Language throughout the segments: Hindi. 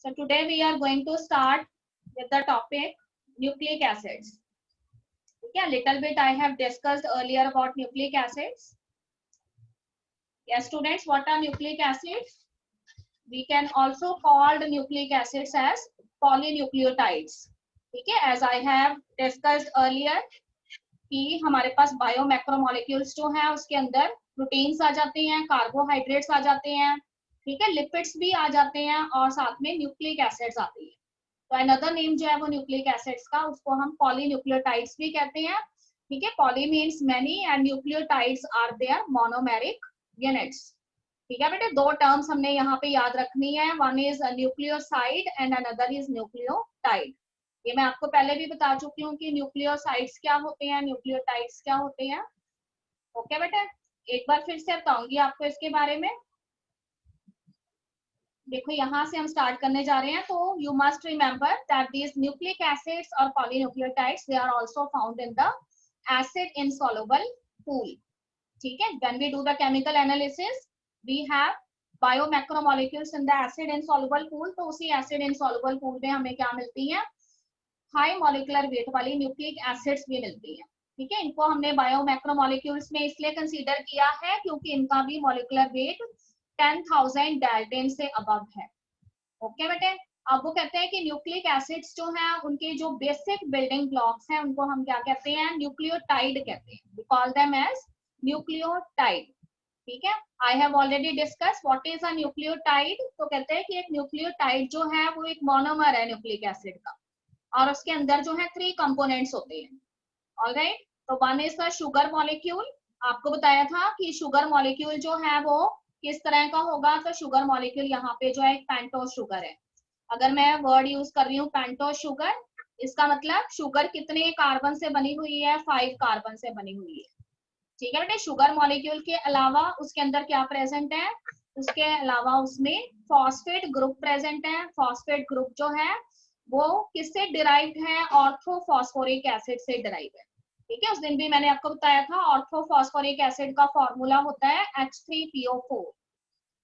So today we are going to start with the topic nucleic acids. Okay, a little bit I have discussed earlier about nucleic acids. Yes, students, what are nucleic acids? We can also call the nucleic acids as polynucleotides. ठीक है, as I have discussed earlier कि हमारे पास बायो मैक्रोमोलिक्यूल्स जो हैं उसके अंदर प्रोटीन्स आ जाते हैं, कार्बोहाइड्रेट्स आ जाते हैं, ठीक है, लिपिड्स भी आ जाते हैं और साथ में न्यूक्लिक एसिड्स आती है. तो अनदर नेम जो है वो न्यूक्लिक एसिड्स का, उसको हम पॉलीन्यूक्लियोटाइड्स भी कहते हैं. ठीक है, poly means many and nucleotides are their monomeric units. ठीक है बेटे, दो टर्म्स हमने यहाँ पे याद रखनी है. One is nucleoside and another is nucleotide. ये मैं आपको पहले भी बता चुकी हूँ कि न्यूक्लियोसाइड्स क्या होते हैं, न्यूक्लियोटाइड्स क्या होते हैं. ओके बेटे, एक बार फिर से बताऊंगी आपको इसके बारे में. देखो यहाँ से हम स्टार्ट करने जा रहे हैं. तो you must remember that these nucleic acids और polynucleotides they are also found in the acid insoluble pool. ठीक है, when we do the chemical analysis we have biomacromolecules in the acid insoluble pool. तो उसी एसिड इनसॉल्युबल पूल में हमें क्या मिलती है, हाई मॉलिक्यूलर वेट वाली न्यूक्लिक एसिड्स भी मिलती है. ठीक है, इनको हमने बायोमैक्रोमोलिक्यूल्स में इसलिए कंसीडर किया है क्योंकि इनका भी मॉलिक्यूलर वेट 10,000 डाल्टन से अबव है. ओके बेटे, अब वो कहते हैं कि न्यूक्लिक एसिड्स जो हैं उनके जो बेसिक बिल्डिंग ब्लॉक्स हैं उनको हम क्या कहते हैं, न्यूक्लियोटाइड कहते हैं. We call them as nucleotide. ठीक है, I have already discuss what is a nucleotide. तो कहते हैं कि एक न्यूक्लियोटाइड जो है वो एक मोनोमर है न्यूक्लिक एसिड का और उसके अंदर जो है 3 कंपोनेंट्स होते हैं. ऑलराइट, तो one is the sugar molecule. आपको बताया था कि शुगर मॉलिक्यूल जो है वो किस तरह का होगा. तो शुगर मॉलिक्यूल यहाँ पे जो है एक पेंटोस शुगर है. अगर मैं वर्ड यूज कर रही हूँ पेंटोस शुगर, इसका मतलब शुगर कितने कार्बन से बनी हुई है, 5 कार्बन से बनी हुई है. ठीक है बेटे, शुगर मॉलिक्यूल के अलावा उसके अंदर क्या प्रेजेंट है, उसके अलावा उसमें फॉस्फेट ग्रुप प्रेजेंट है. फॉस्फेट ग्रुप जो है वो किससे डिराइव्ड है, ऑर्थोफॉस्फोरिक एसिड से डिराइव्ड है. ठीक है, उस दिन भी मैंने आपको बताया था ऑर्थोफॉस्फोरिक एसिड का फॉर्मूला होता है H3PO4.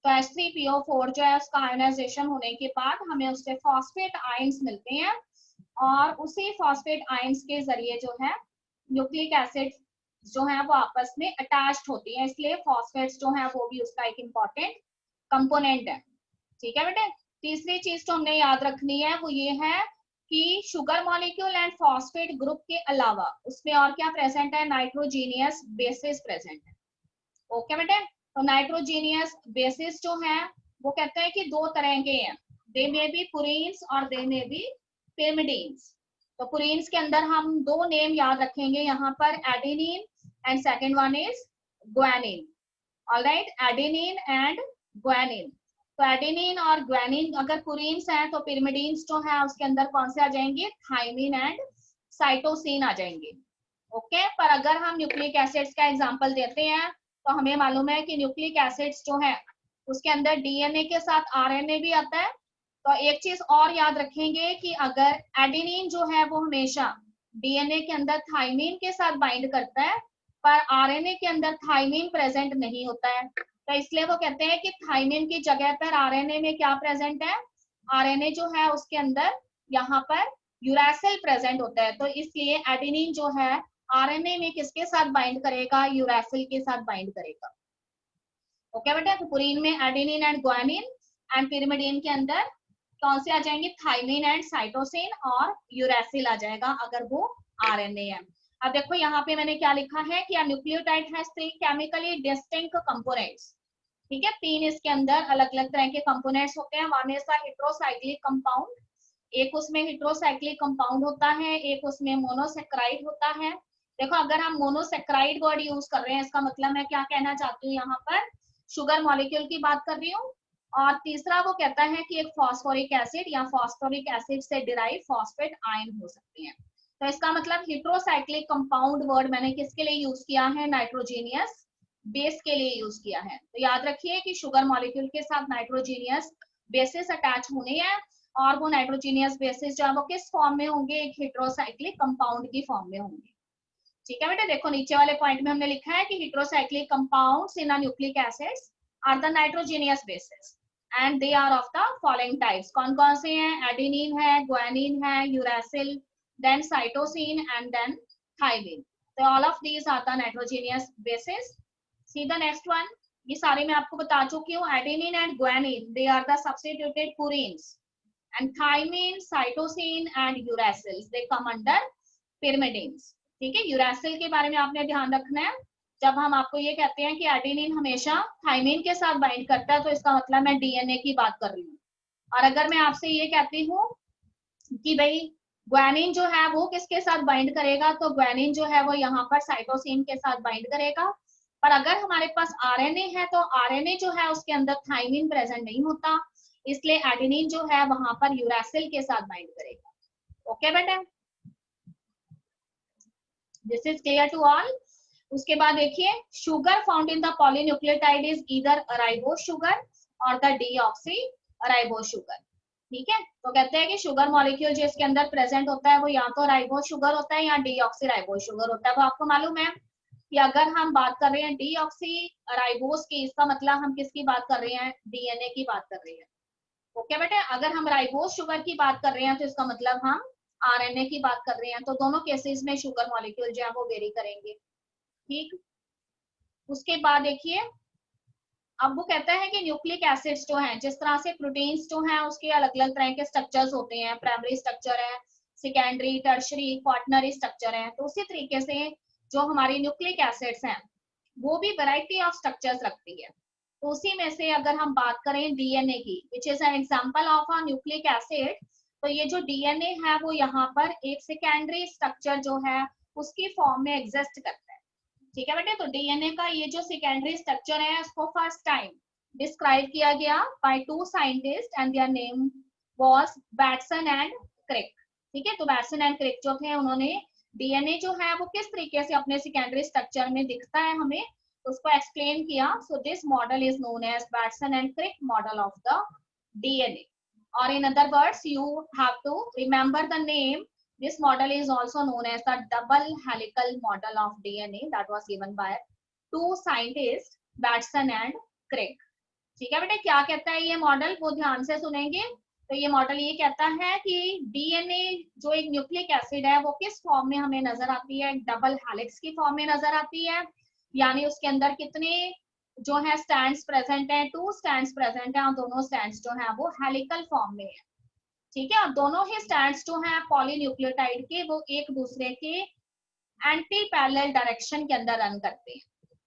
तो H3PO4 जो है उसका आयोनाइजेशन होने के बाद हमें उससे फॉस्फेट आयंस मिलते हैं और उसी फॉस्फेट आयंस के जरिए जो है न्यूक्लिक एसिड जो है वो आपस में अटैच्ड होती है. इसलिए फॉस्फेट्स जो है वो भी उसका एक इम्पॉर्टेंट कंपोनेंट है. ठीक है बेटे, तीसरी चीज जो हमने याद रखनी है वो ये है कि sugar molecule and phosphate group के अलावा उसमें और क्या प्रेजेंट है, नाइट्रोजीनियस बेसिस प्रेजेंट है. ओके बेटे, तो नाइट्रोजीनियस बेसिस जो है वो कहते हैं कि 2 तरह के हैं. दे मे बी पुरीन्स और दे मे बी पिरिमिडीन्स. तो पुरीन्स के अंदर हम 2 नेम याद रखेंगे यहाँ पर, adenine and second one is guanine. Alright, adenine and guanine. तो एडेनिन और ग्वानिन अगर पुरीन्स हैं तो पिरिमिडीन्स जो है उसके अंदर कौन से आ जाएंगे, थायमिन एंड साइटोसिन आ जाएंगे. ओके, पर अगर हम न्यूक्लिक एसिड्स का एग्जांपल देते हैं तो हमें मालूम है कि न्यूक्लिक एसिड्स जो है उसके अंदर डीएनए के साथ आरएनए भी आता है. तो एक चीज और याद रखेंगे कि अगर एडेनिन जो है वो हमेशा डीएनए के अंदर थायमिन के साथ बाइंड करता है पर आरएनए के अंदर थायमिन प्रेजेंट नहीं होता है. तो इसलिए वो कहते हैं कि थायमिन की जगह पर आरएनए में क्या प्रेजेंट है, आरएनए जो है उसके अंदर यहाँ पर यूरासिल प्रेजेंट होता है. तो इसलिए एडेनिन जो है आरएनए में किसके साथ बाइंड करेगा, यूरासिल के साथ बाइंड करेगा. ओके बेटा, तो पुरीन में adenine and guanine and pyrimidine के अंदर कौन से आ जाएंगे, थायमिन एंड साइटोसिन और यूरासिल आ जाएगा अगर वो आरएनए है. अब देखो यहाँ पे मैंने क्या लिखा है कि nucleotide has 3 chemically distinct components. ठीक है, 3 इसके अंदर अलग अलग तरह के कंपोनेंट्स होते हैं. One is the heterocyclic compound, एक उसमें हेटेरोसाइक्लिक कंपाउंड होता है, एक उसमें मोनोसेक्राइड होता है. देखो अगर हम मोनोसेक्राइड वर्ड यूज कर रहे हैं इसका मतलब मैं क्या कहना चाहती हूँ, यहाँ पर शुगर मॉलिक्यूल की बात कर रही हूँ. और तीसरा वो कहता है कि एक फॉस्फोरिक एसिड या फॉस्फोरिक एसिड से डिराइव फॉस्फेट आयन हो सकते हैं. तो इसका मतलब हेटेरोसाइक्लिक कंपाउंड वर्ड मैंने किसके लिए यूज किया है, नाइट्रोजीनियस बेस के लिए यूज किया है. तो याद रखिए कि शुगर मॉलिक्यूल के साथ नाइट्रोजीनियस बेसिस अटैच होने हैं और वो नाइट्रोजीनियस बेसिस जो है वो किस फॉर्म में होंगे, एक हेटेरोसाइक्लिक कंपाउंड की फॉर्म में होंगे. ठीक है बेटा, देखो नीचे वाले पॉइंट में हमने लिखा है कि heterocyclic compounds in nucleic acids are the nitrogenous bases. And they are of the following types. कौन कौन से हैं? एडेनिन है, ग्वानिन है, uracil, then cytosine and then thymine. तो all of these are the nitrogenous bases. See the next one. ये सारे मैं आपको बता चुकी हूँ। Adenine and guanine they are the substituted purines, and thymine, cytosine and uracils they come under pyrimidines। ठीक है, यूरासिल के बारे में आपने ध्यान रखना है। जब हम आपको ये कहते हैं कि एडेनिन हमेशा थाइमिन के साथ बाइंड करता है तो इसका मतलब मैं डीएनए की बात कर रही हूँ। और अगर मैं आपसे ये कहती हूँ कि भाई ग्वानिन जो है वो किसके साथ बाइंड करेगा, तो ग्वानिन जो है वो यहाँ पर साइटोसिन के साथ बाइंड करेगा। पर अगर हमारे पास आरएनए है तो आरएनए जो है उसके अंदर थाइमिन प्रेजेंट नहीं होता, इसलिए एडेनिन जो है वहां पर यूरासिल के साथ बाइंड करेगा। ओके बेटा, this is clear to all. उसके बाद देखिए, sugar found in the polynucleotide is either ribose sugar और द डीऑक्सी राइबोस शुगर। ठीक है, तो कहते हैं कि शुगर मॉलिक्यूल जो इसके अंदर प्रेजेंट होता है वो या तो राइबोस शुगर होता है या डीऑक्सी राइबोस शुगर होता है। तो आपको मालूम है कि अगर हम बात कर रहे हैं डीऑक्सी राइबोस की, इसका मतलब हम किसकी बात कर रहे हैं? डीएनए की बात कर रहे हैं। ओके बेटे, अगर हम राइबोस शुगर की बात कर रहे हैं तो इसका मतलब हम आरएनए की बात कर रहे हैं। तो दोनों केसेस में शुगर मॉलिक्यूल जो है वो वेरी करेंगे। ठीक, उसके बाद देखिए, अब वो कहता है कि न्यूक्लिक एसिड्स जो हैं, जिस तरह से प्रोटीन्स जो हैं उसके अलग अलग तरह के स्ट्रक्चर्स होते हैं, प्राइमरी स्ट्रक्चर है, सेकेंडरी, टर्शरी, क्वाटरनरी स्ट्रक्चर है, तो उसी तरीके से जो हमारी न्यूक्लिक एसिड्स हैं वो भी वैरायटी ऑफ स्ट्रक्चर्स रखती है। तो उसी में से अगर हम बात करें डीएनए की, which is an example of a nucleic acid, तो ये जो डीएनए है वो यहाँ पर एक सेकेंडरी स्ट्रक्चर जो है उसकी फॉर्म में एग्जिस्ट करता है। ठीक है बेटे, तो डीएनए का ये जो सेकेंडरी स्ट्रक्चर है उसको फर्स्ट टाइम डिस्क्राइब किया गया by two scientist and their name was Watson and Crick. ठीक है, तो बैटसन एंड क्रिक जो थे उन्होंने डीएनए जो है वो किस तरीके से अपने सेकेंडरी स्ट्रक्चर में दिखता है हमें उसको एक्सप्लेन किया। So this model is known as Watson and Crick model of the DNA, or in other words you have to remember the name. This model is also known as the double helical model of DNA that was given by two scientists Batson and Crick। ठीक है बेटे, क्या कहता है ये मॉडल, वो ध्यान से सुनेंगे। तो ये मॉडल ये कहता है कि डीएनए जो एक न्यूक्लिक एसिड है वो किस फॉर्म में हमें नजर आती है? डबल हेलिक्स की फॉर्म में नजर आती है। यानी उसके अंदर कितने जो है स्टैंड्स प्रेजेंट हैं? टू स्टैंड्स प्रेजेंट हैं और दोनों स्टैंड्स जो है वो हेलिकल फॉर्म में है। ठीक है, और दोनों ही स्टैंड्स जो हैं पॉलीन्यूक्लियोटाइड के वो एक दूसरे के एंटी पैरेलल डायरेक्शन के अंदर रन करते हैं।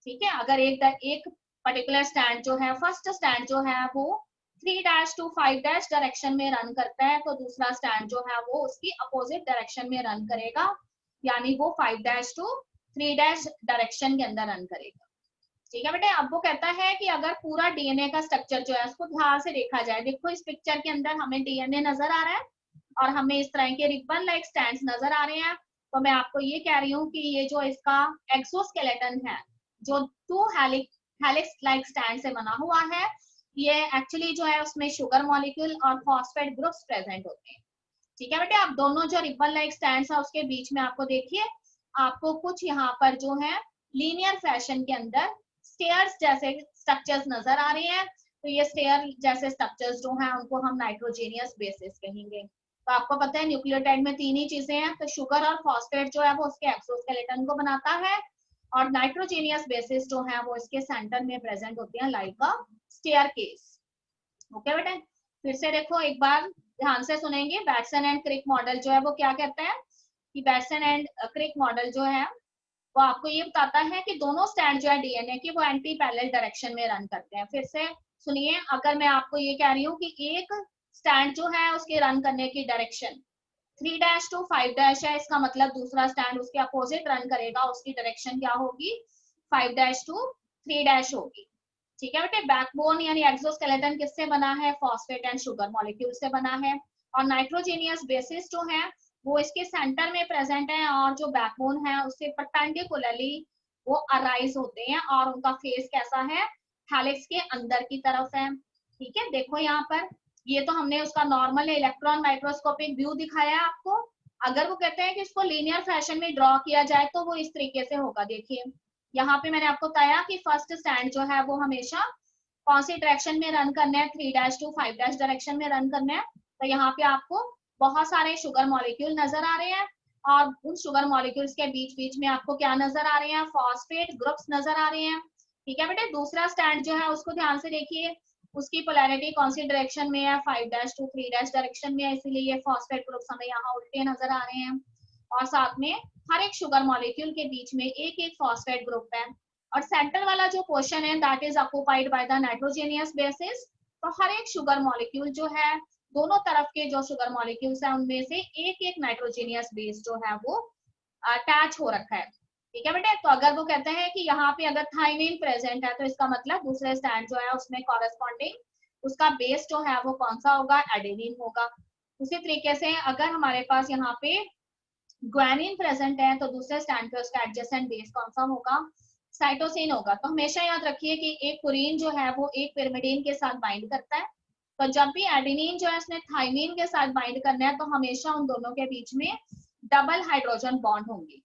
ठीक है, अगर एक पर्टिकुलर स्टैंड जो है, फर्स्ट स्टैंड जो है वो 3' to 5' डायरेक्शन में रन करता है, तो दूसरा स्टैंड जो है वो उसकी अपोजिट डायरेक्शन में रन करेगा, यानी वो 5' to 3' डायरेक्शन के अंदर रन करेगा। ठीक है बेटे, अब वो कहता है कि अगर पूरा डीएनए का स्ट्रक्चर जो है उसको ध्यान से देखा जाए, देखो इस पिक्चर के अंदर हमें डीएनए नजर आ रहा है और हमें इस तरह के रिबन लाइक स्टैंड्स नजर आ रहे हैं। तो मैं आपको ये कह रही हूँ कि ये जो इसका एक्सोस्केलेटन है जो टू हेलिक्स लाइक स्टैंड से बना हुआ है, ये एक्चुअली जो है उसमें शुगर मॉलिक्यूल और फॉस्फेट ग्रुप्स प्रेजेंट होते हैं। ठीक है बेटे, आप दोनों जो रिबन लाइक स्टैंड्स है उसके बीच में आपको देखिए, आपको कुछ यहाँ पर जो है लीनियर फैशन के अंदर स्टेयर्स जैसे स्ट्रक्चर्स नजर आ रहे हैं। तो ये स्टेयर जैसे स्ट्रक्चर्स जो हैं उनको हम नाइट्रोजेनियस बेसिस कहेंगे। तो आपको पता है न्यूक्लियोटाइड में तीन ही चीजें हैं, तो शुगर और फॉस्फेट जो है वो उसके एक्सोस्केलेटन को बनाता है और नाइट्रोजेनियस बेसिस जो है वो इसके सेंटर में प्रेजेंट होती है लाइक अ स्टेयरकेस। ओके बेटे, फिर से देखो एक बार ध्यान से सुनेंगे। बैटसन एंड क्रिक मॉडल जो है वो क्या कहता है कि बैटसन एंड क्रिक मॉडल जो है वो आपको ये बताता है कि दोनों स्टैंड जो है डीएनए की वो एंटी पैरेलल डायरेक्शन में रन करते हैं। फिर से सुनिए, अगर मैं आपको ये कह रही हूँ कि एक स्टैंड जो है उसके रन करने की डायरेक्शन 3' to 5' है, इसका मतलब दूसरा स्टैंड उसके अपोजिट रन करेगा, उसकी डायरेक्शन क्या होगी? 5' to 3' होगी। ठीक है बेटे, बैकबोन यानी एक्सोस्केलेटन किससे बना है? फॉस्फेट एंड शुगर मॉलिक्यूल से बना है। और नाइट्रोजेनियस बेसिस जो है वो इसके सेंटर में प्रेजेंट है और जो बैकबोन है उससे परपेंडिकुलरली वो अराइज होते हैं और उनका फेस कैसा है? हेलिक्स के अंदर की तरफ है। ठीक है, देखो यहाँ पर ये तो हमने उसका नॉर्मल इलेक्ट्रॉन माइक्रोस्कोपिक व्यू दिखाया है आपको। अगर वो कहते हैं कि इसको लीनियर फैशन में ड्रॉ किया जाए तो वो इस तरीके से होगा। देखिए यहाँ पे मैंने आपको बताया कि फर्स्ट स्टैंड जो है वो हमेशा कौन सी डायरेक्शन में रन करना है, 3' to 5' डायरेक्शन में रन करना है। तो यहाँ पे आपको बहुत सारे शुगर मॉलिक्यूल नजर आ रहे हैं और उन शुगर मॉलिक्यूल्स के बीच बीच में आपको क्या नजर आ रहे हैं, फॉस्फेट ग्रुप्स नजर आ रहे हैं। ठीक है बेटे, दूसरा स्टैंड जो है उसको ध्यान से देखिए, उसकी पोलैरिटी कौन सी डायरेक्शन में है, 5' to 3' डायरेक्शन में है, इसीलिए ये फॉस्फेट ग्रुप्स हमें यहाँ उल्टे नजर आ रहे हैं। और साथ में हर एक शुगर मॉलिक्यूल के बीच में एक एक फॉस्फेट ग्रुप है। और सेंटर वाला जो पोर्शन है that is occupied by the nitrogenous bases. तो हर एक शुगर मॉलिक्यूल जो है, दोनों तरफ के जो शुगर मॉलिक्यूल्स हैं उनमें से एक एक नाइट्रोजेनियस बेस जो है वो अटैच हो रखा है। ठीक है बेटे, तो अगर वो कहते हैं कि यहाँ पे अगर थाइमिन प्रेजेंट है तो इसका मतलब दूसरे स्टैंड जो है उसमें कॉरेस्पॉन्डिंग उसका बेस जो है वो कौन सा होगा, एडेनिन होगा। उसी तरीके से अगर हमारे पास यहाँ पे ग्वानिन प्रेजेंट है तो दूसरे स्टैंड पे उसका एडजेसेंट बेस कौन सा होगा, साइटोसिन होगा। तो हमेशा याद रखिए कि एक पुरीन जो है वो एक पिरिमिडीन के साथ बाइंड करता है, तो जब भी एडेनिन जो है उसने थाइमिन के साथ बाइंड करना है तो हमेशा उन दोनों के बीच में डबल हाइड्रोजन बॉन्ड होंगे।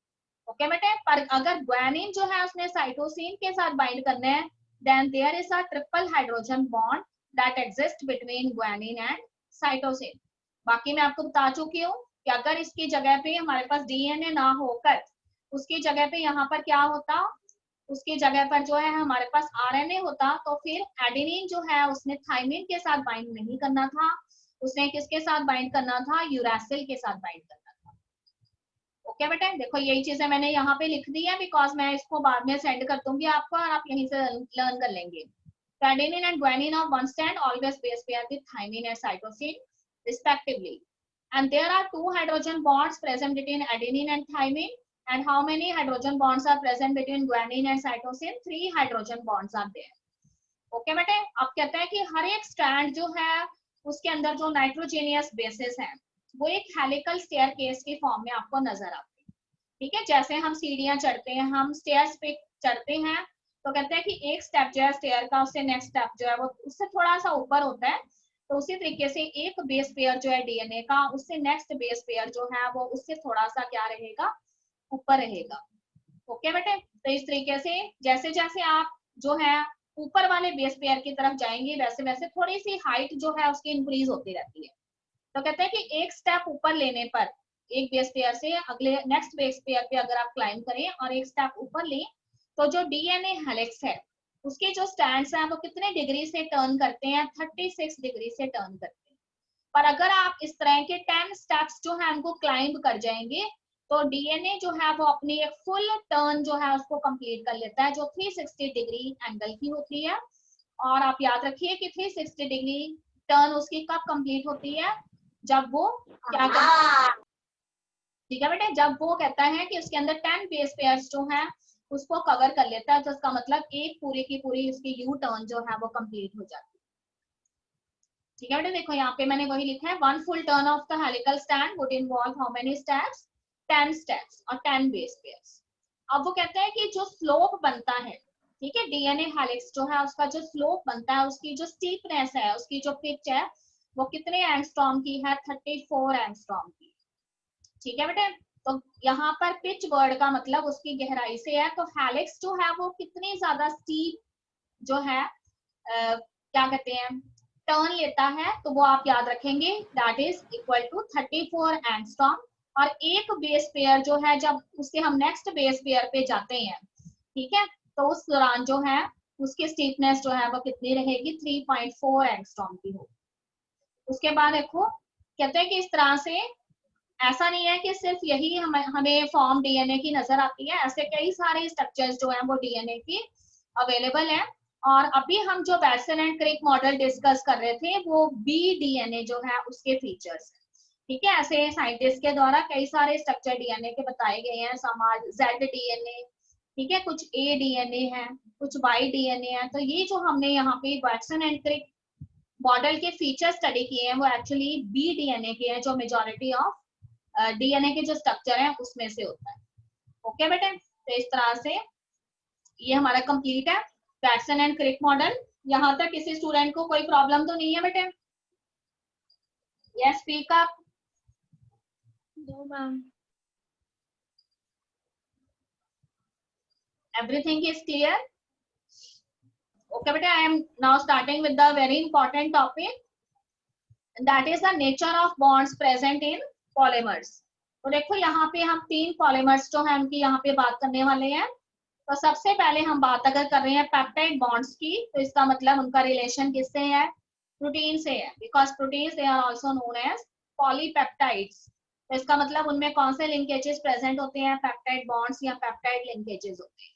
ओके बेटे, पर अगर ग्वानिन जो है उसने साइटोसिन के साथ बाइंड करना है then there is a triple hydrogen bond that exist between guanine and cytosine. बाकी मैं आपको बता चुकी हूँ कि अगर इसकी जगह पे हमारे पास डीएनए ना होकर उसकी जगह पे यहाँ पर क्या होता, उसकी जगह पर जो है हमारे पास आरएनए होता, तो फिर एडेनिन जो है उसने थाइमिन के साथ बाइंड नहीं करना था, उसने किसके साथ बाइंड करना था, यूरासिल के साथ बाइंड करना था। ओके बेटे, देखो यही चीजें मैंने यहाँ पे लिख दी है बिकॉज मैं इसको बाद में सेंड कर दूंगी आपको और आप यहीं से लर्न कर लेंगे। Adenine and guanine of one strand always base pair with thymine and cytosine respectively. And there are 2 hydrogen bonds present between adenine and thymine. And how many hydrogen bonds are present between guanine and cytosine? 3 hydrogen bonds are there. Okay बेटे, अब कहते हैं कि हर एक स्ट्रैंड जो है उसके अंदर जो नाइट्रोजेनियस बेसिस है वो एक हेलिकल स्टेयरकेस के फॉर्म में आपको नजर आते हैं। ठीक है, जैसे हम सीढ़ियां चढ़ते हैं, हम स्टेयर्स पे चढ़ते हैं, तो कहते हैं कि एक स्टेप जो है स्टेयर का उससे नेक्स्ट स्टेप जो है वो उससे थोड़ा सा ऊपर होता है। तो उसी तरीके से एक बेस पेयर जो है डीएनए का उससे नेक्स्ट बेस पेयर जो है वो उससे थोड़ा सा क्या रहेगा, ऊपर रहेगा। ओके बेटे, तो इस तरीके से जैसे जैसे आप जो है ऊपर वाले बेस पेयर की तरफ जाएंगे वैसे वैसे थोड़ी सी हाइट जो है उसकी इंक्रीज होती रहती है। तो कहते हैं कि एक स्टेप ऊपर लेने पर एक बेस पेयर से अगले नेक्स्ट बेस पेयर पे अगर आप क्लाइंब करें और एक स्टेप ऊपर लें तो जो डीएनए हेलिक्स है उसके जो स्टैंड्स हैं वो कितने डिग्री से टर्न करते हैं, 36 डिग्री से टर्न करते हैं। पर अगर आप इस तरह के 10 स्टेप्स जो है उनको क्लाइंब कर जाएंगे तो डीएनए जो है वो अपनी एक फुल टर्न जो है उसको कंप्लीट कर लेता है जो 360 डिग्री एंगल की होती है। और आप याद रखिए कि 360 डिग्री टर्न उसकी कब कंप्लीट होती है, जब वो क्या करता है, ठीक है बेटे, जब वो कहता है कि उसके अंदर 10 बेस पेयर्स जो है उसको कवर कर लेता है, तो उसका मतलब एक पूरी की पूरी उसकी यू टर्न जो है वो कंप्लीट हो जाती है। ठीक है बेटे, देखो यहाँ पे मैंने वही लिखा है, one full turn off the helical stand would involve how many steps, 10 steps और 10 बेस पेयर्स। अब वो कहते हैं कि जो स्लोप बनता है, ठीक है, डीएनए हेलिक्स जो है उसका जो स्लोप बनता है उसकी जो स्टीपनेस है उसकी जो पिच है वो कितने एंगस्ट्रॉम की है, 34 एंगस्ट्रॉम की। ठीक है बेटे, तो यहाँ पर पिच वर्ड का मतलब उसकी गहराई से है, तो हेलिक्स जो है वो कितनी ज्यादा स्टीप जो है क्या कहते हैं टर्न लेता है, तो वो आप याद रखेंगे that is equal to 34 angstrom. और एक बेस पेयर जो है जब उससे हम नेक्स्ट बेस पेयर पे जाते हैं, ठीक है, तो उस दौरान जो है उसकी स्टीफनेस जो है वो कितनी रहेगी, 3.4 एंगस्ट्रॉम की होगी। उसके बाद देखो कहते हैं कि इस तरह से ऐसा नहीं है कि सिर्फ यही हमें फॉर्म डीएनए की नजर आती है, ऐसे कई सारे स्ट्रक्चर्स जो है वो डीएनए की अवेलेबल है। और अभी हम जो Watson and Crick model discuss कर रहे थे वो बी डीएनए जो है उसके फीचर्स है। ठीक है, ऐसे साइंटिस्ट के द्वारा कई सारे स्ट्रक्चर डीएनए के बताए गए हैं, समाज जेड डीएनए, ठीक है, कुछ ए डीएनए है, कुछ वाई डीएनए है। तो ये जो हमने यहाँ पे बैटसन एंड क्रिक मॉडल के फीचर स्टडी किए हैं वो एक्चुअली बी डीएनए के हैं, जो मेजोरिटी ऑफ डीएनए के जो स्ट्रक्चर है उसमें से होता है। ओके बेटे, तो इस तरह से ये हमारा कंप्लीट है बैटसन एंड क्रिक मॉडल। यहाँ तक किसी स्टूडेंट को कोई प्रॉब्लम तो नहीं है बेटे? Yes, speak up. No ma'am. Everything is clear? Okay बेटा, I am now starting with the very important topic, that is the nature of bonds present in polymers. तो देखो यहाँ पे हम 3 polymers जो है उनकी यहाँ पे बात करने वाले हैं. तो सबसे पहले हम बात अगर कर रहे हैं पेप्टाइड बॉन्ड्स की, तो इसका मतलब उनका रिलेशन किससे है? प्रोटीन से है, because proteins they are also known as polypeptides. तो इसका मतलब उनमें कौन से लिंकेजेस प्रेजेंट होते हैं? पेप्टाइड बॉन्ड्स या पेप्टाइड लिंकेजेस होते हैं.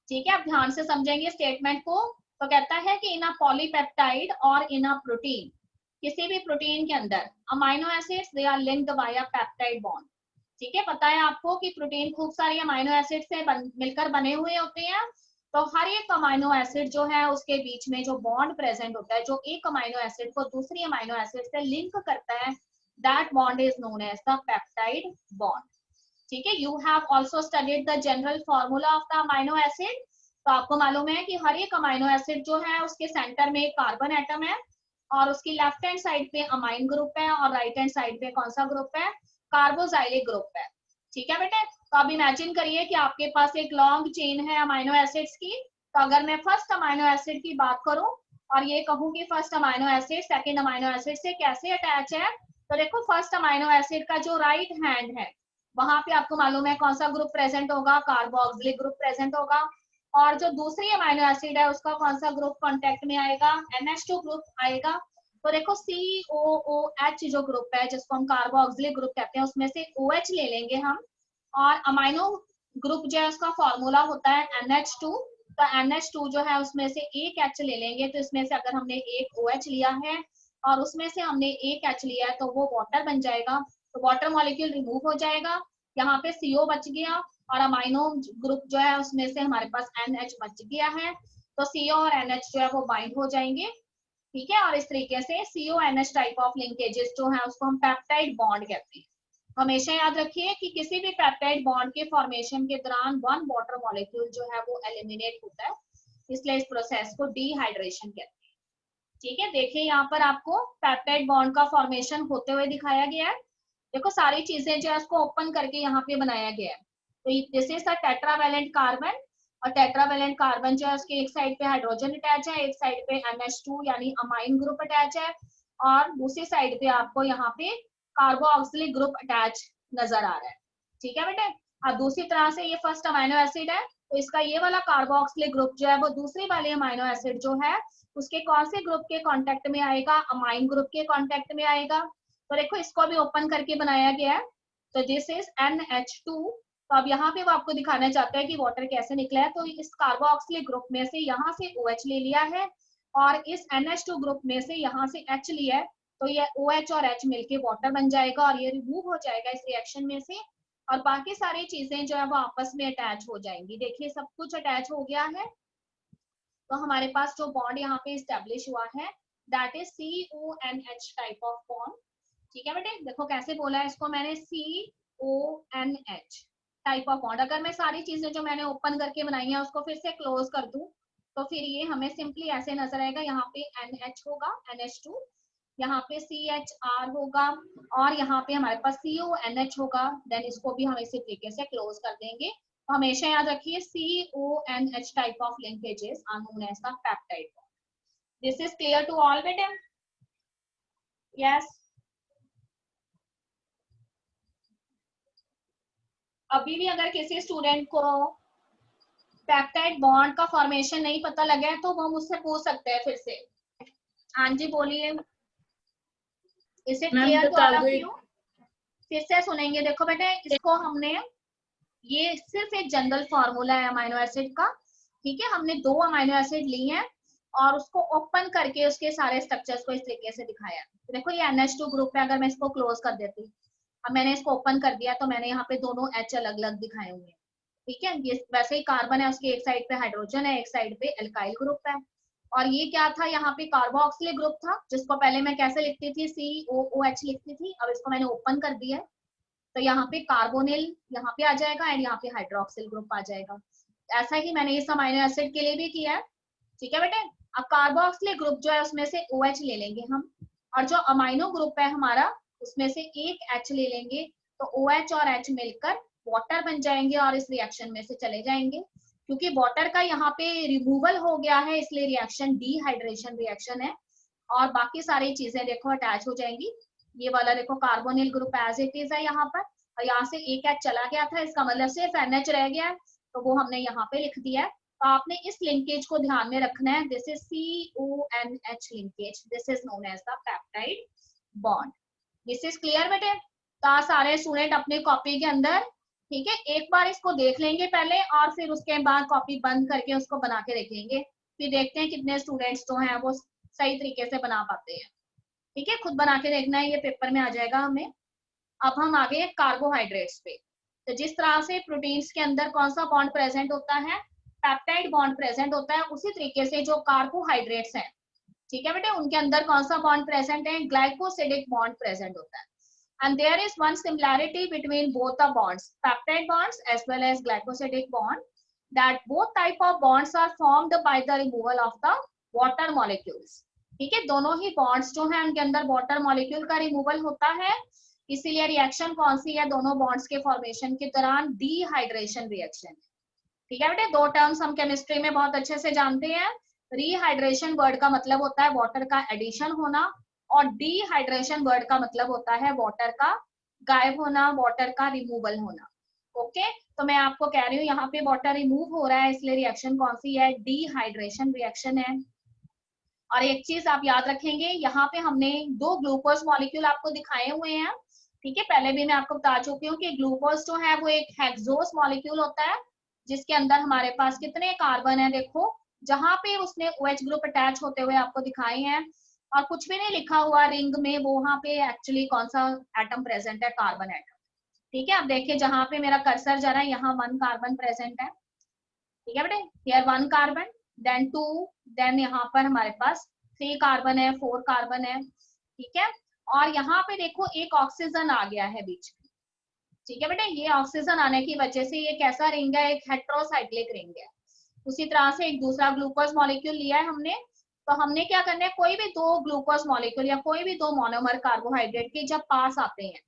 ठीक है, आप ध्यान से समझेंगे स्टेटमेंट को. तो कहता है कि इन अ पॉलीपेप्टाइड और इन अ प्रोटीन, किसी भी प्रोटीन के अंदर amino acids they are linked by a peptide bond. ठीक है, पता है आपको कि प्रोटीन खूब सारी अमाइनो एसिड से मिलकर बने हुए होते हैं. तो हर एक अमाइनो एसिड जो है उसके बीच में जो बॉन्ड प्रेजेंट होता है, जो एक अमाइनो एसिड को दूसरी अमाइनो एसिड से लिंक करता है, that bond is known as the peptide bond. ठीक है, you have also studied the general formula of the amino acid. तो आपको मालूम है कि हर एक अमाइनो एसिड जो है उसके सेंटर में एक कार्बन एटम है और उसकी लेफ्ट हैंड साइड पे अमाइन ग्रुप है और राइट हैंड साइड पे कौन सा ग्रुप है? कार्बोजाइलिक ग्रुप है. ठीक है बेटे, तो अब इमेजिन करिए कि आपके पास एक लॉन्ग चेन है अमाइनो एसिड्स की. तो अगर मैं फर्स्ट अमाइनो एसिड की बात करूं और ये कहूं कि first amino acid second amino acid से कैसे अटैच है, तो देखो फर्स्ट अमाइनो एसिड का जो राइट हैंड है वहां पे आपको मालूम है कौन सा ग्रुप प्रेजेंट होगा? कार्बोक्सिलिक ग्रुप प्रेजेंट होगा. और जो दूसरी अमाइनो एसिड है उसका कौन सा ग्रुप कांटेक्ट में आएगा? NH2 ग्रुप आएगा. तो देखो COOH जो ग्रुप है जिसको हम कार्बोक्सिलिक ग्रुप कहते हैं, उसमें से OH ले लेंगे हम. और अमाइनो ग्रुप जो है उसका फॉर्मूला होता है NH2. तो NH2 जो है उसमें से एक H ले लेंगे. तो इसमें से अगर हमने एक OH लिया है और उसमें से हमने एक H लिया है तो वो वाटर बन जाएगा. तो वाटर मॉलिक्यूल रिमूव हो जाएगा, यहाँ पे CO बच गया और अमाइनो ग्रुप जो है उसमें से हमारे पास NH बच गया है. तो CO और NH जो है वो बाइंड हो जाएंगे. ठीक है, और इस तरीके से CONH टाइप ऑफ लिंकेजेस जो है उसको हम पेप्टाइड बॉन्ड कहते हैं. हमेशा याद रखिए कि किसी भी पेप्टाइड बॉन्ड के फॉर्मेशन के दौरान वन वाटर मॉलिक्यूल जो है वो एलिमिनेट होता है, इसलिए इस प्रोसेस को डिहाइड्रेशन कहते हैं. ठीक है, देखिए यहाँ पर आपको पेप्टाइड बॉन्ड का फॉर्मेशन होते हुए दिखाया गया है. देखो सारी चीजें जो है उसको ओपन करके यहाँ पे बनाया गया है. तो this is the tetravalent carbon, और टेट्रावैलेंट कार्बन जो है उसके एक साइड पे हाइड्रोजन अटैच है, एक साइड पे NH2 यानी अमाइन ग्रुप अटैच है, और दूसरी साइड पे आपको यहाँ पे कार्बोक्सिलिक ग्रुप अटैच नजर आ रहा है. ठीक है बेटे, अब दूसरी तरह से ये फर्स्ट अमाइनो एसिड है, तो इसका ये वाला कार्बोक्सिलिक ग्रुप जो है वो दूसरी वाली अमाइनो एसिड जो है उसके कौन से ग्रुप के कांटेक्ट में आएगा? अमाइन ग्रुप के कांटेक्ट में आएगा. तो देखो इसको भी ओपन करके बनाया गया है. तो दिस इज NH2. तो अब यहाँ पे वो आपको दिखाना चाहता है कि वाटर कैसे निकला है. तो इस कार्बोक्सिलिक ग्रुप में से यहाँ से OH ले लिया है और इस NH2 ग्रुप में से यहाँ से H लिया है. तो ये OH और H मिलके वाटर बन जाएगा और ये रिमूव हो जाएगा इस रिएक्शन में से, और बाकी सारी चीजें जो है वो आपस में अटैच हो जाएंगी. देखिए सब कुछ अटैच हो गया है. तो हमारे पास जो बॉन्ड यहाँ पे स्टेब्लिश हुआ है that is CONH type of bond. ठीक है बेटे, देखो कैसे बोला है इसको मैंने, CONH टाइप ऑफ बॉन्ड. अगर मैं सारी चीजें जो मैंने ओपन करके बनाई है उसको फिर से क्लोज कर दूं तो फिर ये हमें सिंपली ऐसे नजर आएगा. यहाँ पे NH होगा, NH2, यहाँ पे CHR होगा और यहाँ पे हमारे पास CONH होगा. देन इसको भी हम इसी तरीके से क्लोज कर देंगे. तो हमेशा याद रखिए CONH type of linkages are known as the peptide bond. This is clear to all बेटे? यस. अभी भी अगर किसी स्टूडेंट को पेप्टाइड बॉन्ड का फॉर्मेशन नहीं पता लगा है तो वो मुझसे पूछ सकते हैं फिर से. हाँ जी बोलिए. Is it clear to all of you? फिर से सुनेंगे. देखो बेटे, इसको हमने, ये सिर्फ एक जनरल फॉर्मूला है अमाइनो एसिड का. ठीक है, हमने 2 अमाइनो एसिड लिए हैं और उसको ओपन करके उसके सारे स्ट्रक्चर्स को इस तरीके से दिखाया. तो देखो ये NH2 ग्रुप है. अगर मैं इसको क्लोज कर देती, अब मैंने इसको ओपन कर दिया तो मैंने यहाँ पे दोनों H अलग अलग दिखाए हुए हैं. ठीक है, ये वैसे ही कार्बन है, उसके एक साइड पे हाइड्रोजन है, एक साइड पे एल्काइल ग्रुप है. और ये क्या था? यहाँ पे कार्बोक्सिलिक ग्रुप था जिसको पहले मैं कैसे लिखती थी? COOH लिखती थी. अब इसको मैंने ओपन कर दिया है तो यहाँ पे कार्बोनिल यहाँ पे आ जाएगा एंड यहाँ पे हाइड्रोक्सिल ग्रुप आ जाएगा. ऐसा ही मैंने इस अमाइनो एसिड के लिए भी किया है. ठीक है बेटे, अब कार्बोक्सिलिक ग्रुप जो है उसमें से OH ले लेंगे हम, और जो अमाइनो ग्रुप है हमारा उसमें से एक H ले लेंगे. तो OH और H मिलकर वाटर बन जाएंगे और इस रिएक्शन में से चले जाएंगे. क्योंकि वाटर का यहाँ पे रिमूवल हो गया है इसलिए रिएक्शन डिहाइड्रेशन रिएक्शन है, और बाकी सारी चीजें देखो अटैच हो जाएंगी। ये वाला देखो carbonyl group as it is है यहाँ पर, और यहाँ से एक एच चला गया था, इसका मतलब सिर्फ NH रह गया है, तो वो हमने यहाँ पे लिख दिया है। तो आपने इस लिंकेज को ध्यान में रखना है, this is CONH linkage, this is known as the peptide bond. This is clear बेटे? तो सारे स्टूडेंट अपने कॉपी के अंदर, ठीक है, एक बार इसको देख लेंगे पहले और फिर उसके बाद कॉपी बंद करके उसको बना के रखेंगे, फिर देखते हैं कितने स्टूडेंट्स जो हैं वो सही तरीके से बना पाते हैं। ठीक है, खुद बना के देखना है, ये पेपर में आ जाएगा हमें। अब हम आगे कार्बोहाइड्रेट्स पे। तो जिस तरह से प्रोटीन्स के अंदर कौन सा बॉन्ड प्रेजेंट होता है, पेप्टाइड बॉन्ड प्रेजेंट होता है, उसी तरीके से जो कार्बोहाइड्रेट्स हैं, ठीक है बेटे, उनके अंदर कौन सा बॉन्ड प्रेजेंट है, ग्लाइकोसिडिक बॉन्ड प्रेजेंट होता है। And there is one similarity between both the bonds, peptide bonds as well as glycosidic bond, that both type of bonds are formed by the removal of the water molecules. ठीक है, दोनों ही bonds जो हैं उनके अंदर water molecule का removal होता है, इसीलिए रिएक्शन कौन सी है दोनों bonds के formation के दौरान, dehydration reaction। ठीक है बेटे, दो टर्म्स हम केमिस्ट्री में बहुत अच्छे से जानते हैं। रीहाइड्रेशन वर्ड का मतलब होता है वाटर का एडिशन होना, और डिहाइड्रेशन वर्ड का मतलब होता है वाटर का गायब होना, वाटर का रिमूवल होना। ओके, तो मैं आपको कह रही हूँ यहाँ पे वाटर रिमूव हो रहा है, इसलिए रिएक्शन कौन सी है, डिहाइड्रेशन रिएक्शन है। और एक चीज आप याद रखेंगे, यहाँ पे हमने दो ग्लूकोज मॉलिक्यूल आपको दिखाए हुए हैं। ठीक है, पहले भी मैं आपको बता चुकी हूँ कि ग्लूकोज जो है वो एक हेक्सोस मॉलिक्यूल होता है, जिसके अंदर हमारे पास कितने कार्बन है, देखो जहां पे उसने OH ग्रुप अटैच होते हुए आपको दिखाए हैं, और कुछ भी नहीं लिखा हुआ रिंग में, वो वहां पे एक्चुअली कौन सा एटम प्रेजेंट है, कार्बन एटम। ठीक है, अब देखिए जहां पे मेरा कर्सर जा रहा है, यहाँ 1 कार्बन प्रेजेंट है। ठीक है बेटे, हियर 1 कार्बन, देन 2, देन यहाँ पर हमारे पास 3 कार्बन है, 4 कार्बन है। ठीक है, और यहाँ पे देखो एक ऑक्सीजन आ गया है बीच में। ठीक है बेटे, ये ऑक्सीजन आने की वजह से ये कैसा रिंग है, एक हेट्रोसाइक्लिक रिंग है। उसी तरह से एक दूसरा ग्लूकोज मॉलिक्यूल लिया है हमने, तो हमने क्या करना है, कोई भी दो ग्लूकोज मॉलिक्यूल या कोई भी दो मोनोमर कार्बोहाइड्रेट के जब पास आते हैं,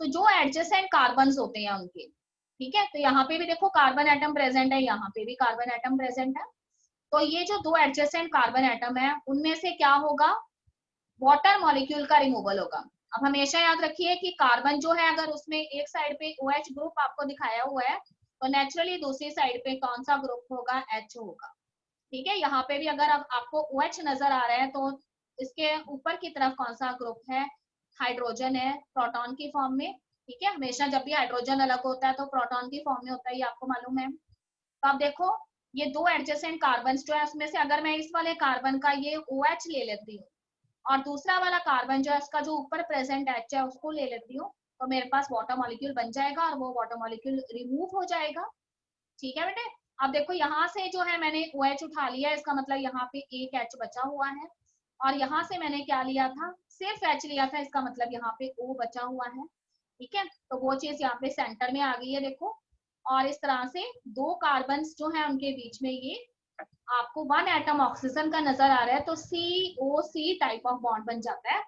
तो जो एडजेसेंट कार्बन होते हैं उनके, ठीक है, तो यहाँ पे भी देखो कार्बन एटम प्रेजेंट है, यहाँ पे भी कार्बन एटम प्रेजेंट है, तो ये जो दो एडजेसेंट कार्बन एटम है उनमें से क्या होगा, वाटर मॉलिक्यूल का रिमूवल होगा। अब हमेशा याद रखिए कि कार्बन जो है, अगर उसमें एक साइड पे OH ग्रुप आपको दिखाया हुआ है, तो नेचुरली दूसरी साइड पे कौन सा ग्रुप होगा, H होगा। ठीक है, यहाँ पे भी अगर आपको OH नजर आ रहा है, तो इसके ऊपर की तरफ कौन सा ग्रुप है, हाइड्रोजन है, प्रोटॉन की फॉर्म में। ठीक है, हमेशा जब भी हाइड्रोजन अलग होता है तो प्रोटॉन की फॉर्म में होता है, ये आपको मालूम है। तो आप देखो ये दो एडजेसेंट कार्बन जो है, उसमें से अगर मैं इस वाले कार्बन का ये OH ले लेती हूँ, और दूसरा वाला कार्बन जो है उसका जो ऊपर प्रेजेंट H है उसको ले लेती हूँ, तो मेरे पास वाटर मॉलिक्यूल बन जाएगा, और वो वाटर मॉलिक्यूल रिमूव हो जाएगा। ठीक है बेटे, अब देखो यहाँ से जो है मैंने OH उठा लिया, इसका मतलब यहाँ पे एक H बचा हुआ है, और यहाँ से मैंने क्या लिया था, सिर्फ H लिया था, इसका मतलब यहाँ पे O बचा हुआ है। ठीक है, तो वो चीज यहाँ पे सेंटर में आ गई है देखो, और इस तरह से दो कार्बन जो है उनके बीच में ये आपको 1 एटम ऑक्सीजन का नजर आ रहा है, तो COC टाइप ऑफ बॉन्ड बन जाता है,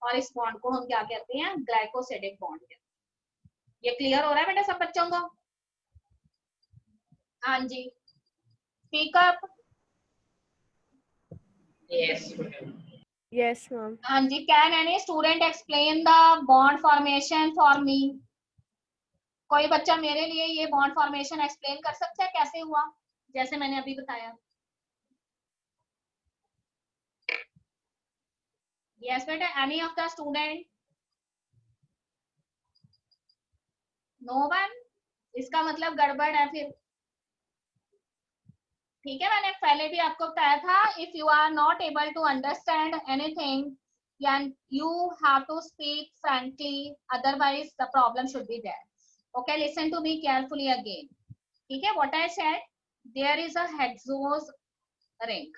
और इस बॉन्ड को हम क्या कहते हैं, ग्लाइकोसिडिक बॉन्ड कहते हैं। ये क्लियर हो रहा है बेटा सब बच्चों को? हाँ जी, speak up. Yes. Yes, ma'am. हाँ जी, can any student explain the bond formation for me? कोई बच्चा मेरे लिए ये बॉन्ड फॉर्मेशन एक्सप्लेन कर सकता है कैसे हुआ, जैसे मैंने अभी बताया? यस बेटा, any of the student? No one? इसका मतलब गड़बड़ है फिर। ठीक है, मैंने पहले भी आपको बताया था, if you are not able to understand anything, you have to speak frankly, otherwise the problem should be there. Okay, listen to me carefully again. ठीक है, what I said, there is a hexose ring.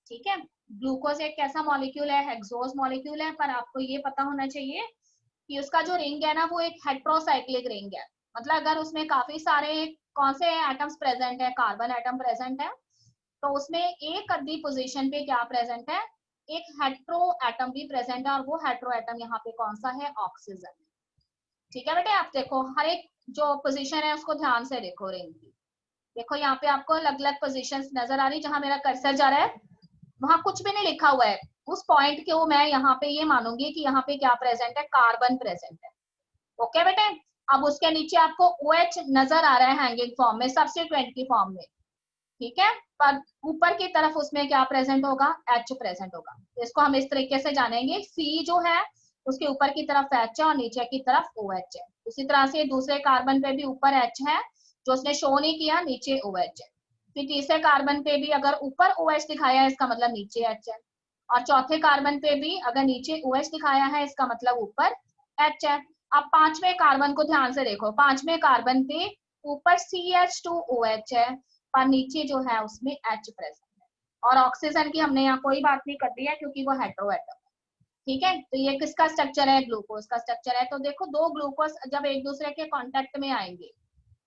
ठीक है, ग्लूकोज एक कैसा मॉलिक्यूल है, हेक्सोस मॉलिक्यूल है, पर आपको ये पता होना चाहिए कि उसका जो रिंग है ना, वो एक हेट्रोसाइक्लिक रिंग है। मतलब अगर उसमें काफी सारे कौन से एटम्स प्रेजेंट है, कार्बन एटम प्रेजेंट है, तो उसमें एक अद्दी पोजीशन पे क्या प्रेजेंट है, एक हेट्रो एटम भी प्रेजेंट है, और वो हेट्रो एटम यहाँ पे कौन सा है, ऑक्सीजन। ठीक है बेटे, आप देखो हर एक जो पोजीशन है उसको ध्यान से देखो रिंग की। देखो यहाँ पे आपको अलग अलग पोजीशंस नजर आ रही, जहां मेरा कर्सर जा रहा है वहां कुछ भी नहीं लिखा हुआ है, उस पॉइंट को मैं यहाँ पे ये मानूंगी कि यहाँ पे क्या प्रेजेंट है, कार्बन प्रेजेंट है। ओके बेटे, अब उसके नीचे आपको OH नजर आ रहा है हैंगिंग फॉर्म में, सब्स्टिट्यूएंट की फॉर्म में, ठीक है। पर ऊपर की तरफ उसमें क्या प्रेजेंट होगा, H प्रेजेंट होगा। इसको हम इस तरीके से जानेंगे, C जो है उसके ऊपर की तरफ H है और नीचे की तरफ OH है। उसी तरह से दूसरे कार्बन पे भी ऊपर H है जो उसने शो नहीं किया, नीचे OH है। फिर तीसरे कार्बन पे भी अगर ऊपर OH दिखाया है इसका मतलब नीचे H है, और चौथे कार्बन पे भी अगर नीचे OH दिखाया है इसका मतलब ऊपर H है। अब पांचवें कार्बन को ध्यान से देखो, पांचवें कार्बन पे ऊपर CH2OH है पर नीचे जो है उसमें H प्रेजेंट है। और ऑक्सीजन की हमने यहाँ कोई बात नहीं कर दी है क्योंकि वो हेटेरो एटम है, ठीक है। तो ये किसका स्ट्रक्चर है, ग्लूकोज का स्ट्रक्चर है। तो देखो दो ग्लूकोज जब एक दूसरे के कांटेक्ट में आएंगे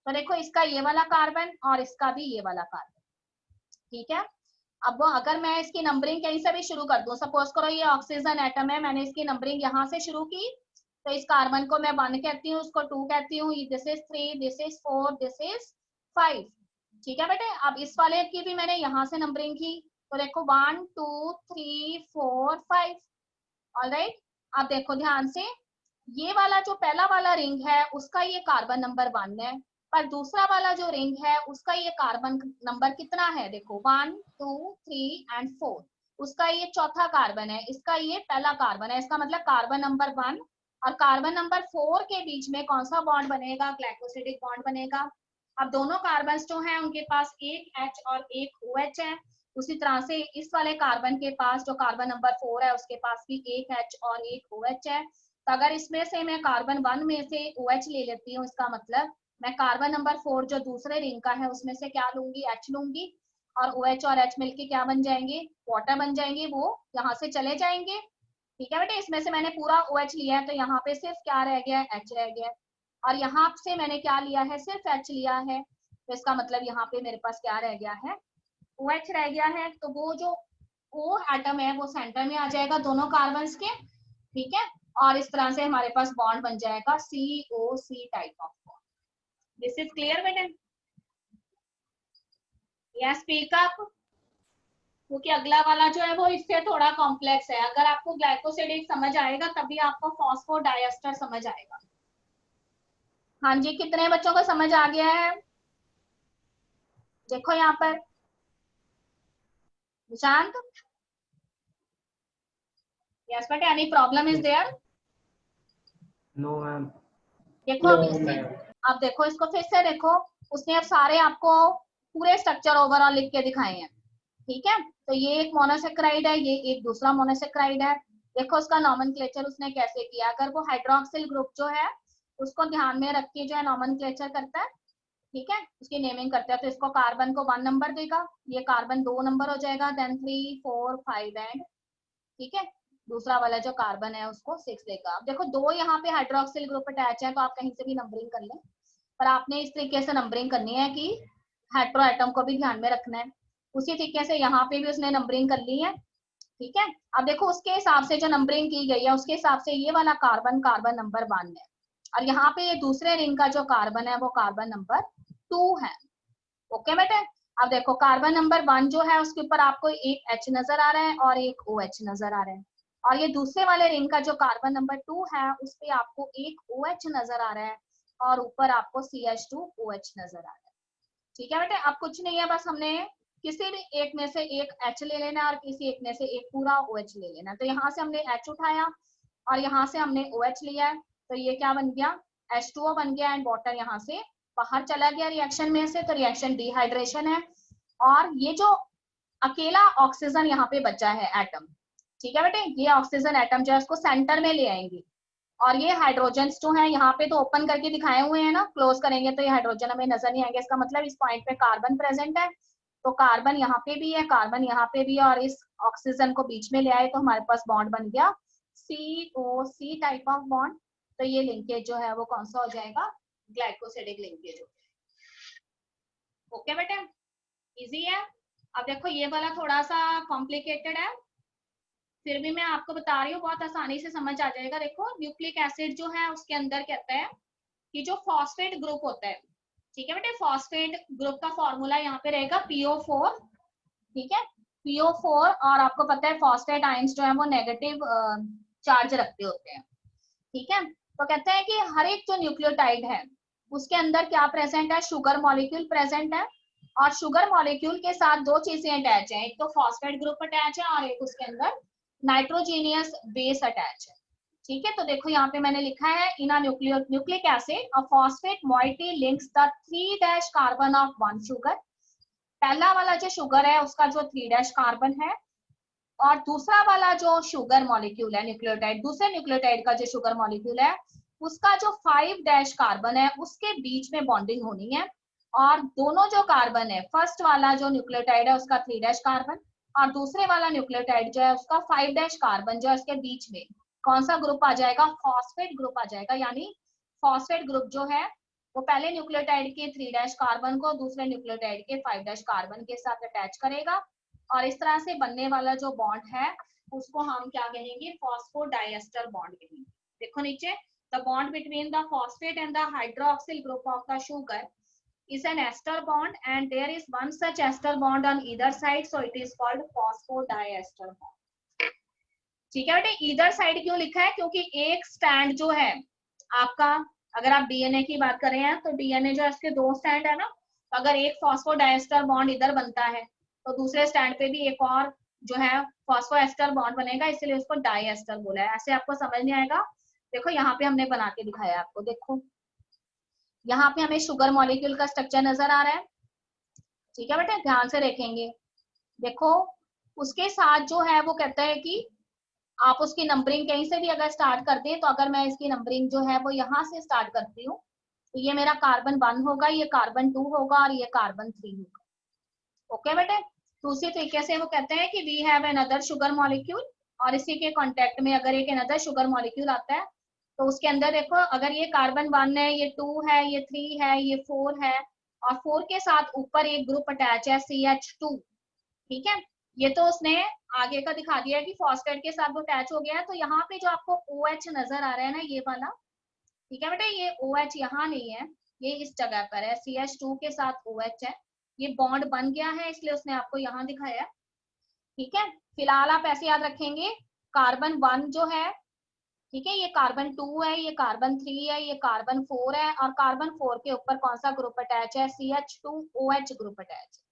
तो देखो इसका ये वाला कार्बन और इसका भी ये वाला कार्बन, ठीक है। अब वो अगर मैं इसकी नंबरिंग कहीं से भी शुरू कर दूं, सपोज करो ये ऑक्सीजन एटम है, मैंने इसकी नंबरिंग यहाँ से शुरू की, तो इस कार्बन को मैं 1 कहती हूँ, उसको 2 कहती हूँ, this is 3, this is 4, this is 5, ठीक है बेटे। अब इस वाले की भी मैंने यहाँ से नंबरिंग की, तो देखो 1 2 3 4 5, ऑलराइट। अब देखो ध्यान से, ये वाला जो पहला वाला रिंग है उसका ये कार्बन नंबर 1 है, पर दूसरा वाला जो रिंग है उसका ये कार्बन नंबर कितना है, देखो 1 2 3 एंड 4, उसका ये चौथा कार्बन है, इसका ये पहला कार्बन है। इसका मतलब कार्बन नंबर 1 और कार्बन नंबर 4 के बीच में कौन सा बॉन्ड बनेगा, ग्लाइकोसिडिक बॉन्ड बनेगा। अब दोनों कार्बन जो हैं उनके पास एक H और एक OH है, उसी तरह से इस वाले कार्बन के पास जो कार्बन नंबर 4 है उसके पास भी एक H और एक OH है। तो अगर इसमें से मैं कार्बन 1 में से OH ले लेती हूँ, इसका मतलब मैं कार्बन नंबर 4 जो दूसरे रिंग का है उसमें से क्या लूंगी, H लूंगी, और OH और H मिलके क्या बन जाएंगे, वाटर बन जाएंगे, वो यहाँ से चले जाएंगे, ठीक है बेटे। इसमें से मैंने पूरा OH लिया है तो यहाँ पे सिर्फ क्या रह गया, H रह गया, और यहाँ से मैंने क्या लिया है, सिर्फ H लिया है, तो इसका मतलब यहाँ पे मेरे पास क्या रह गया है, OH रह गया है। तो वो जो O एटम है वो सेंटर में आ जाएगा दोनों कार्बन्स के, ठीक है। और इस तरह से हमारे पास बॉन्ड बन जाएगा COC type of bond. This is clear बेटे? यस, स्पीक अप, क्योंकि अगला वाला जो है वो इससे थोड़ा कॉम्प्लेक्स है। अगर आपको ग्लाइकोसिडिक समझ आएगा तभी आपको फॉस्फोडाइएस्टर समझ आएगा। हाँ जी, कितने बच्चों को समझ आ गया है, देखो यहाँ पर निशांत। यस बेटे, any problem is there? No ma'am. देखो अब इससे, अब देखो इसको फिर से देखो, उसने अब सारे आपको पूरे स्ट्रक्चर ओवरऑल लिख के दिखाए हैं, ठीक है। तो ये एक मोनोसेक्राइड है, ये एक दूसरा मोनोसेक्राइड है। देखो उसका नॉमेनक्लेचर उसने कैसे किया, अगर वो हाइड्रोक्सिल ग्रुप जो है उसको ध्यान में रख के जो है नॉमेनक्लेचर करता है, ठीक है, उसकी नेमिंग करते हैं, तो इसको कार्बन को 1 नंबर देगा, ये कार्बन 2 नंबर हो जाएगा, देन 3 4 5 एंड, ठीक है, दूसरा वाला जो कार्बन है उसको 6 देगा। अब देखो दो यहाँ पे हाइड्रोक्सिल ग्रुप अटैच है तो आप कहीं से भी नंबरिंग कर लें, पर आपने इस तरीके से नंबरिंग करनी है कि हेट्रो एटम को भी ध्यान में रखना है। उसी तरीके से यहाँ पे भी उसने नंबरिंग कर ली है, ठीक है। अब देखो उसके हिसाब से जो नंबरिंग की गई है उसके हिसाब से ये वाला कार्बन कार्बन नंबर 1 है, और यहाँ पे ये दूसरे रिंग का जो कार्बन है वो कार्बन नंबर 2 है। ओके बेटे, अब देखो कार्बन नंबर 1 जो है उसके ऊपर आपको एक H नजर आ रहा है और एक OH नजर आ रहा है, और ये दूसरे वाले रिंग का जो कार्बन नंबर 2 है उस पे आपको एक OH नजर आ रहा है और ऊपर आपको CH2OH नजर आ रहा है, ठीक है बेटे। अब कुछ नहीं है, बस हमने किसी भी एक में से एक H ले लेना है और किसी एक में से एक पूरा OH ले लेना है। तो यहाँ से हमने H उठाया और यहाँ से हमने OH लिया है, तो ये क्या बन गया, H2O बन गया, एंड वाटर यहाँ से बाहर चला गया रिएक्शन में से, तो रिएक्शन डिहाइड्रेशन है। और ये जो अकेला ऑक्सीजन यहाँ पे बचा है एटम, ठीक है बेटे, ये ऑक्सीजन एटम जो है उसको सेंटर में ले आएंगे, और ये हाइड्रोजन जो है यहाँ पे तो ओपन करके दिखाए हुए हैं ना, क्लोज करेंगे तो ये हाइड्रोजन हमें नजर नहीं आएंगे, इसका मतलब इस पॉइंट पे कार्बन प्रेजेंट है, तो कार्बन यहाँ पे भी है, कार्बन यहाँ पे भी है, और इस ऑक्सीजन को बीच में ले आए तो हमारे पास बॉन्ड बन गया COC टाइप ऑफ बॉन्ड। तो ये लिंकेज जो है वो कौन सा हो जाएगा, ग्लाइकोसिडिक लिंकेज। ओके बेटे, इजी है। अब देखो ये वाला थोड़ा सा कॉम्प्लिकेटेड है, फिर भी मैं आपको बता रही हूँ, बहुत आसानी से समझ आ जाएगा। देखो न्यूक्लिक एसिड जो है उसके अंदर कहता है कि जो फॉस्फेट ग्रुप होता है, ठीक है बेटे, फॉस्फेट ग्रुप का फॉर्मूला यहाँ पे रहेगा PO4, ठीक है, PO4। और आपको पता है फॉस्फेट आयंस जो है वो नेगेटिव चार्ज रखते होते हैं, ठीक है। तो कहते हैं कि हर एक जो न्यूक्लियोटाइड है उसके अंदर क्या प्रेजेंट है, शुगर मॉलिक्यूल प्रेजेंट है, और शुगर मॉलिक्यूल के साथ दो चीजें अटैच हैं, एक तो फॉस्फेट ग्रुप अटैच है और एक उसके अंदर नाइट्रोजीनियस बेस अटैच है, ठीक है। तो देखो यहाँ पे मैंने लिखा है in a nucleic acid a phosphate moiety links the 3' carbon of one sugar. पहला वाला जो शुगर है उसका जो 3' कार्बन है, और दूसरा वाला जो शुगर मॉलिक्यूल है न्यूक्लियोटाइड, दूसरे न्यूक्लियोटाइड का जो शुगर मॉलिक्यूल है उसका जो 5' कार्बन है उसके बीच में बॉन्डिंग होनी है। और दोनों जो कार्बन है, फर्स्ट वाला जो न्यूक्लियोटाइड है उसका 3' कार्बन, और दूसरे वाला न्यूक्लियोटाइड जो है उसका 5' कार्बन, जो है उसके बीच में कौन सा ग्रुप आ जाएगा, फॉस्फेट ग्रुप आ जाएगा। यानी फॉस्फेट ग्रुप जो है वो पहले न्यूक्लियोटाइड के 3' कार्बन को दूसरे न्यूक्लियोटाइड के 5' कार्बन के साथ अटैच करेगा, और इस तरह से बनने वाला जो बॉन्ड है उसको हम क्या कहेंगे, फॉस्फोडाइएस्टर बॉन्ड कहेंगे। देखो नीचे, the bond between the phosphate and the hydroxyl group of the sugar is an ester bond and there is one such ester bond on either side, so it is called phosphodiester bond। ठीक है बेटे, ईदर साइड क्यों लिखा है, क्योंकि एक स्टैंड जो है आपका, अगर आप डीएनए की बात कर रहे हैं तो डीएनए जो है उसके दो स्टैंड है ना, तो अगर एक फॉस्फोडाइएस्टर बॉन्ड इधर बनता है तो दूसरे स्टैंड पे भी एक और जो है फॉस्फोएस्टर बॉन्ड बनेगा, इसलिए उसको डाइएस्टर बोला है। ऐसे आपको समझ नहीं आएगा, देखो यहाँ पे हमने बना के दिखाया आपको, देखो यहाँ पे हमें शुगर मॉलिक्यूल का स्ट्रक्चर नजर आ रहा है, ठीक है बेटे, ध्यान से देखेंगे। देखो उसके साथ जो है वो कहता है कि आप उसकी नंबरिंग कहीं से भी अगर स्टार्ट करते हैं, तो अगर मैं इसकी नंबरिंग जो है वो यहाँ से स्टार्ट करती हूँ तो ये मेरा कार्बन 1 होगा, ये कार्बन 2 होगा और ये कार्बन 3 होगा। ओके बेटे, दूसरी तरीके से वो कहते हैं कि we have another sugar molecule, और इसी के कांटेक्ट में अगर एक अनदर शुगर मॉलिक्यूल आता है तो उसके अंदर देखो, अगर ये कार्बन 1 है, ये 2 है, ये 3 है, ये 4 है, और 4 के साथ ऊपर एक ग्रुप अटैच है CH2, ठीक है। ये तो उसने आगे का दिखा दिया है कि फॉस्फेट के साथ वो अटैच हो गया है, तो यहाँ पे जो आपको OH नजर आ रहा है ना, ये वाला, ठीक है बेटा, ये OH यहाँ नहीं है, ये इस जगह पर है, CH2 के साथ OH है, ये बॉन्ड बन गया है इसलिए उसने आपको यहाँ दिखाया, ठीक है। फिलहाल आप ऐसे याद रखेंगे, कार्बन 1 जो है, ठीक है, ये कार्बन 2 है, ये कार्बन 3 है, ये कार्बन 4 है, और कार्बन 4 के ऊपर कौन सा ग्रुप अटैच है, CH2OH ग्रुप अटैच है।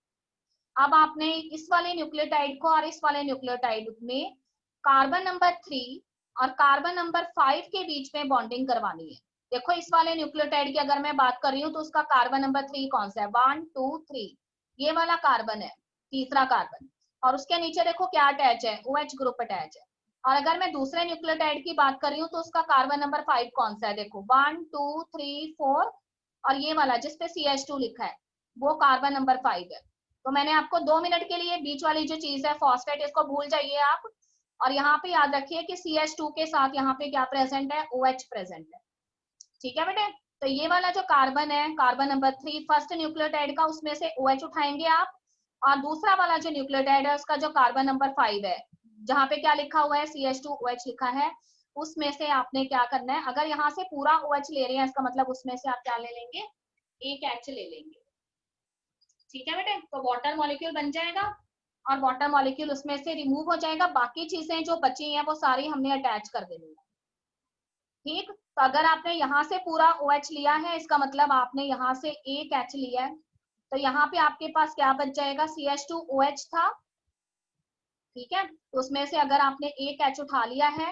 अब आपने इस वाले न्यूक्लियोटाइड को और इस वाले न्यूक्लियोटाइड में कार्बन नंबर 3 और कार्बन नंबर 5 के बीच में बॉन्डिंग करवानी है। देखो इस वाले न्यूक्लियोटाइड की अगर मैं बात कर रही हूँ तो उसका कार्बन नंबर 3 कौन सा है, 1 2 3, ये वाला कार्बन है, तीसरा कार्बन, और उसके नीचे देखो क्या अटैच है, OH ग्रुप अटैच है। और अगर मैं दूसरे न्यूक्लियोटाइड की बात कर रही हूँ तो उसका कार्बन नंबर 5 कौन सा है, देखो 1 2 3 4, और ये वाला जिसपे CH2 लिखा है वो कार्बन नंबर 5 है। तो मैंने आपको 2 मिनट के लिए बीच वाली जो चीज है फॉस्फेट, इसको भूल जाइए आप, और यहाँ पे याद रखिए कि CH2 के साथ यहाँ पे क्या प्रेजेंट है, OH प्रेजेंट है, ठीक है बेटे। तो ये वाला जो कार्बन है, कार्बन नंबर 3 फर्स्ट न्यूक्लियोटाइड का, उसमें से OH उठाएंगे आप, और दूसरा वाला जो न्यूक्लियोटाइड है उसका जो कार्बन नंबर 5 है, जहाँ पे क्या लिखा हुआ है, CH2OH लिखा है, उसमें से आपने क्या करना है, अगर यहाँ से पूरा OH ले रहे हैं इसका मतलब उसमें से आप क्या ले लेंगे, एक H ले लेंगे, ठीक है बेटे। तो वाटर मॉलिक्यूल बन जाएगा और वाटर मॉलिक्यूल उसमें से रिमूव हो जाएगा, बाकी चीजें जो बची हैं वो सारी हमने अटैच कर देनी है, ठीक। तो अगर आपने यहाँ से पूरा OH लिया है इसका मतलब आपने यहाँ से एक H लिया है, तो यहाँ पे आपके पास क्या बच जाएगा, CH2OH था, ठीक है। तो उसमें से अगर आपने एक H उठा लिया है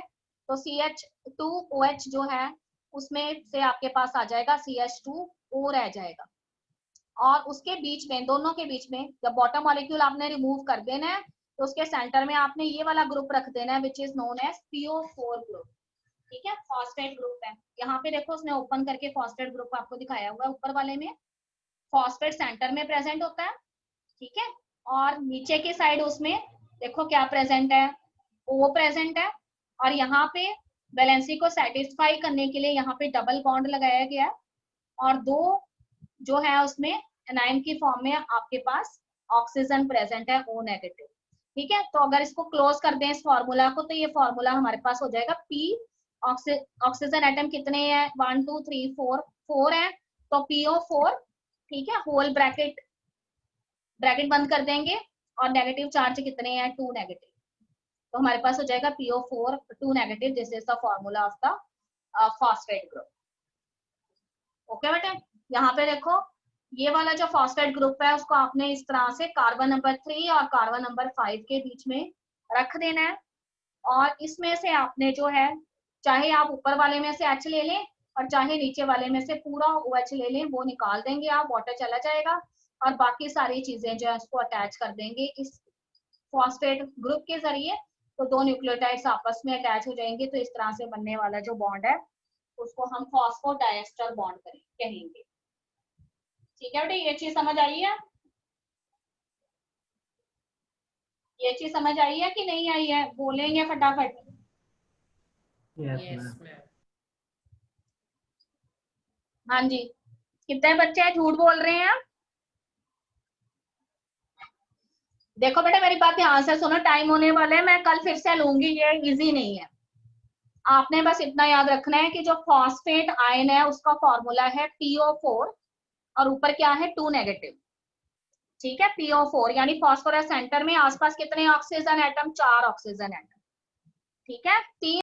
तो CH2OH जो है उसमें से आपके पास आ जाएगा CH2O रह जाएगा, और उसके बीच में, दोनों के बीच में जब बॉटम मॉलिक्यूल आपने रिमूव कर देना है तो उसके सेंटर में आपने ये वाला ग्रुप रख देना है which is known as PO4 group, ठीक है, फॉस्फेट ग्रुप है। यहाँ पे देखो उसने ओपन करके फॉस्फेट ग्रुप आपको दिखाया हुआ है, ऊपर वाले में फॉस्फेट सेंटर में प्रेजेंट होता है, ठीक है, और नीचे की साइड उसमें देखो क्या प्रेजेंट है, O प्रेजेंट है, और यहाँ पे वैलेंसी को सेटिस्फाई करने के लिए यहाँ पे डबल बॉन्ड लगाया गया है, और दो जो है उसमें एनाइन की फॉर्म में आपके पास ऑक्सीजन प्रेजेंट है, O नेगेटिव, ठीक है। तो अगर इसको क्लोज कर दें इस फॉर्मूला को तो ये फॉर्मूला हमारे पास हो जाएगा P, ऑक्सीजन एटम कितने हैं, 1 2 3 4 4 है, तो PO4 ठीक है, होल ब्रैकेट बंद कर देंगे और नेगेटिव चार्ज कितने हैं, 2 नेगेटिव। तो हमारे पास हो जाएगा PO4 2 negative, this is the formula of the phosphate group. Okay बेटे, यहाँ पे देखो ये वाला जो फॉस्फेट ग्रुप है उसको आपने इस तरह से कार्बन नंबर 3 और कार्बन नंबर 5 के बीच में रख देना है, और इसमें से आपने जो है, चाहे आप ऊपर वाले में से H ले लें और चाहे नीचे वाले में से पूरा OH ले लें, वो निकाल देंगे आप, वाटर चला जाएगा, और बाकी सारी चीजें जो है उसको अटैच कर देंगे इस फॉस्फेट ग्रुप के जरिए। तो दो न्यूक्लियोटाइड्स आपस में अटैच हो जाएंगे, तो इस तरह से बनने वाला जो बॉन्ड है उसको हम फॉस्फोडाइएस्टर बॉन्ड कहेंगे। ठीक है बेटे, ये चीज समझ आई है? ये चीज समझ आई है कि नहीं आई है, बोलेंगे फटाफट। Yes, ma'am. हाँ जी, कितने बच्चे झूठ बोल रहे हैं? देखो बेटा मेरी बात ध्यान से सुनो, टाइम होने वाला है, मैं कल फिर से लूंगी, ये इजी नहीं है। आपने बस इतना याद रखना है कि जो फॉस्फेट आयन है उसका फॉर्मूला है PO4 और ऊपर क्या है, 2 नेगेटिव। ठीक है, PO4 यानी फॉस्फोरस सेंटर में आसपास कितने ऑक्सीजन एटम, 4 ऑक्सीजन एटम। ठीक है, 3